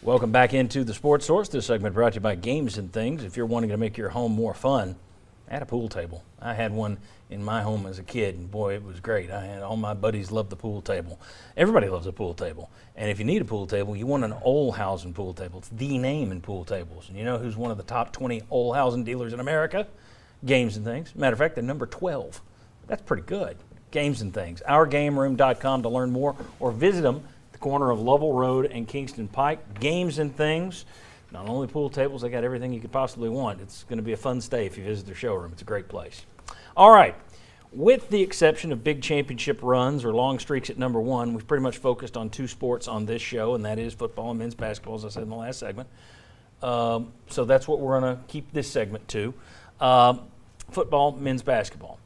Welcome back into the Sports Source. This segment brought to you by Games and Things. If you're wanting to make your home more fun, add a pool table. I had one in my home as a kid, and boy, it was great. I had all my buddies loved the pool table. Everybody loves a pool table. And if you need a pool table, you want an Olhausen pool table. It's the name in pool tables. And you know who's one of the top 20 Olhausen dealers in America? Games and Things. Matter of fact, they're number 12. That's pretty good. Games and Things. OurGameRoom.com to learn more, or visit them at the corner of Lovell Road and Kingston Pike. Games and Things. Not only pool tables, they got everything you could possibly want. It's going to be a fun stay if you visit their showroom. It's a great place. All right. With the exception of big championship runs or long streaks at number one, we've pretty much focused on two sports on this show, and that is football and men's basketball, as I said in the last segment. So that's what we're going to keep this segment to. Football, men's basketball.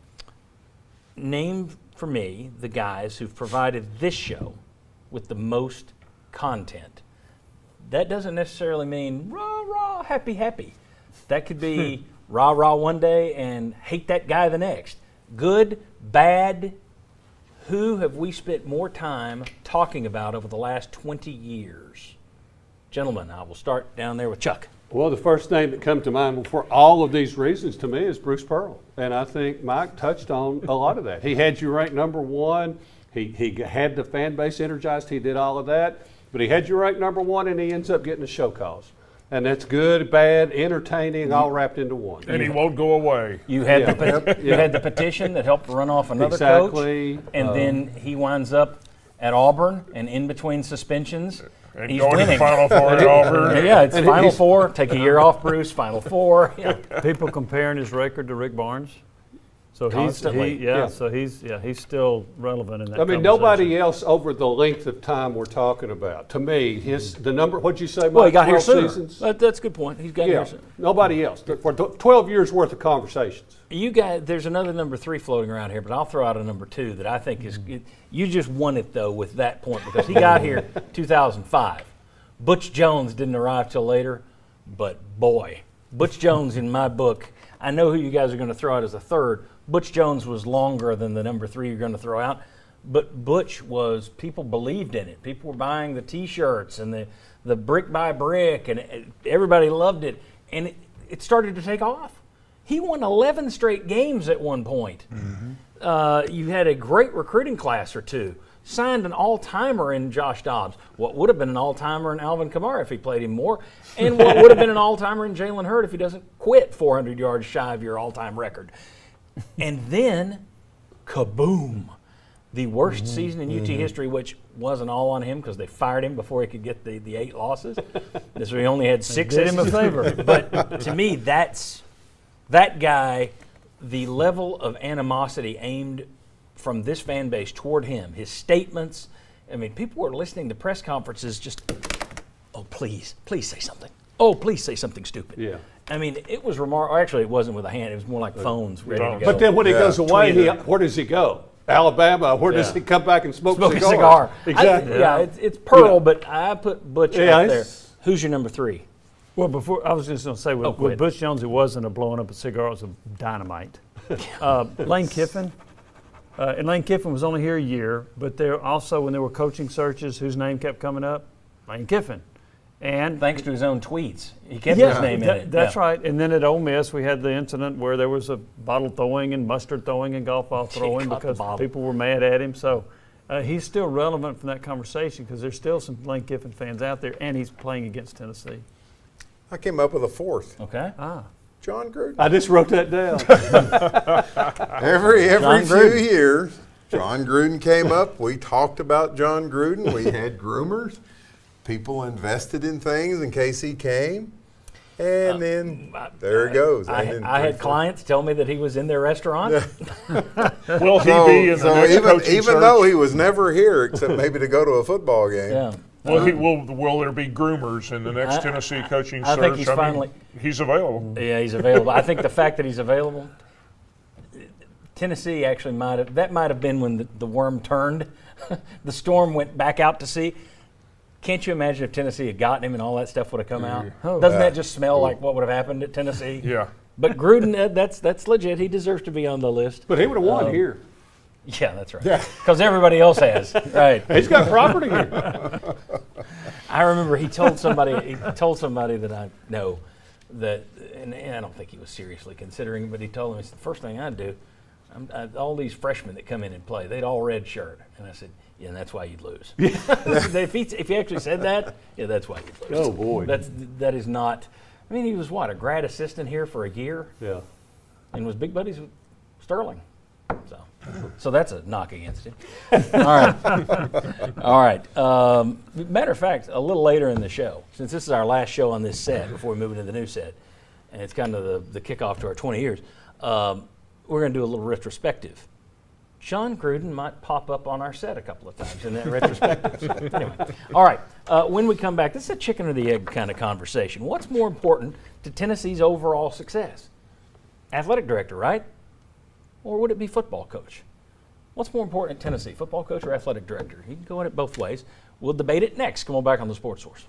Name for me the guys who've provided this show with the most content. That doesn't necessarily mean rah, rah, happy, happy. That could be rah, rah one day and hate that guy the next. Good, bad, who have we spent more time talking about over the last 20 years? Gentlemen, I will start down there with Chuck. Well, the first name that comes to mind for all of these reasons to me is Bruce Pearl. And I think Mike touched on a lot of that. He had you ranked number one. He had the fan base energized. He did all of that. But he had you ranked number one, and he ends up getting the show calls. And that's good, bad, entertaining, all wrapped into one. And he won't go away. You had, you had the petition that helped run off another coach. And then he winds up at Auburn, and in between suspensions, And he's going winning. to the Final Four at Auburn. Yeah, it's Final Four. Take a year off, Bruce. Final Four. Yeah. People comparing his record to Rick Barnes. So Constantly. he's still relevant in that. I mean, nobody else over the length of time we're talking about. To me, the number, what'd you say, Mike? Well, he got here 12 sooner. seasons? That's a good point. He's got here sooner. Nobody else. For 12 years worth of conversations. You guys, there's another number 3 floating around here, but I'll throw out a number 2 that I think is. You just won it though with that point because he got here 2005. Butch Jones didn't arrive till later, but boy, Butch Jones in my book. I know who you guys are going to throw out as a third. Butch Jones was longer than the number 3 you're going to throw out, but Butch was. People believed in it. People were buying the T-shirts and the brick by brick, and everybody loved it, and it started to take off. He won 11 straight games at one point. Mm-hmm. You had a great recruiting class or two. Signed an all-timer in Josh Dobbs. What would have been an all-timer in Alvin Kamara if he played him more, and what would have been an all-timer in Jalen Hurd if he doesn't quit 400 yards shy of your all-time record. And then, kaboom, the worst season in UT history, which wasn't all on him because they fired him before he could get the 8 losses. This he only had 6. Did him a favor. But to me, that's that guy. The level of animosity aimed from this fan base toward him, his statements. I mean, people were listening to press conferences just, oh, please say something. Oh, please say something stupid. Yeah. I mean, it was remarkable. Actually, it wasn't with a hand. It was more like phones ready to go. But then when he goes away, Tweeted. where does he go? Alabama. Where does he come back and smoke a cigars? cigar. Exactly. It's Pearl, but I put Butch out there. it's- Who's your number 3? Well, before I was just going to say, go with ahead. Butch Jones, it wasn't a blowing up a cigar; it was a dynamite. Lane Kiffin, and Lane Kiffin was only here a year, but there also when there were coaching searches, whose name kept coming up? Lane Kiffin, and Thanks to his own tweets. He kept his name in it. That's right. And then at Ole Miss, we had the incident where there was a bottle throwing and mustard throwing and golf ball throwing caught the because bottle. people were mad at him. So he's still relevant from that conversation because there's still some Lane Kiffin fans out there, and he's playing against Tennessee. I came up with a 4th. Okay. John Gruden. I just wrote that down. Every John few Gruden. years, John Gruden came up. We talked about John Gruden. We had groomers. People invested in things in case he came. And then there it goes. I had clients tell me that he was in their restaurant. Will he be in the next coaching even search? though he was never here, except maybe to go to a football game. Yeah. Will there be groomers in the next Tennessee coaching I search? think he's finally. He's available. Yeah, he's available. I think the fact that he's available, Tennessee actually might have been when the worm turned. The storm went back out to sea. Can't you imagine if Tennessee had gotten him and all that stuff would have come out? Doesn't that just smell like what would have happened at Tennessee? Yeah. But Gruden, that's legit. He deserves to be on the list. But he would have won here. Yeah, that's right. Because everybody else has. Right. He's got property here. I remember he told somebody that I know that, and I don't think he was seriously considering it, but he told me, it's the first thing I'd do. All these freshmen that come in and play, they'd all red shirt. And I said, yeah, and that's why you'd lose. if he actually said that, yeah, that's why you'd lose. Oh, boy. That is not, I mean, he was what, a grad assistant here for a year Yeah. and was big buddies with Sterling. So that's a knock against him. All right. All right. Matter of fact, a little later in the show, since this is our last show on this set before we move into the new set, and it's kind of the kickoff to our 20 years, we're going to do a little retrospective. Jon Gruden might pop up on our set a couple of times in that retrospective. So, anyway. All right. When we come back, this is a chicken or the egg kind of conversation. What's more important to Tennessee's overall success? Athletic director, right? Or would it be football coach? What's more important at Tennessee, football coach or athletic director? You can go at it both ways. We'll debate it next. Come on back on the Sports Source.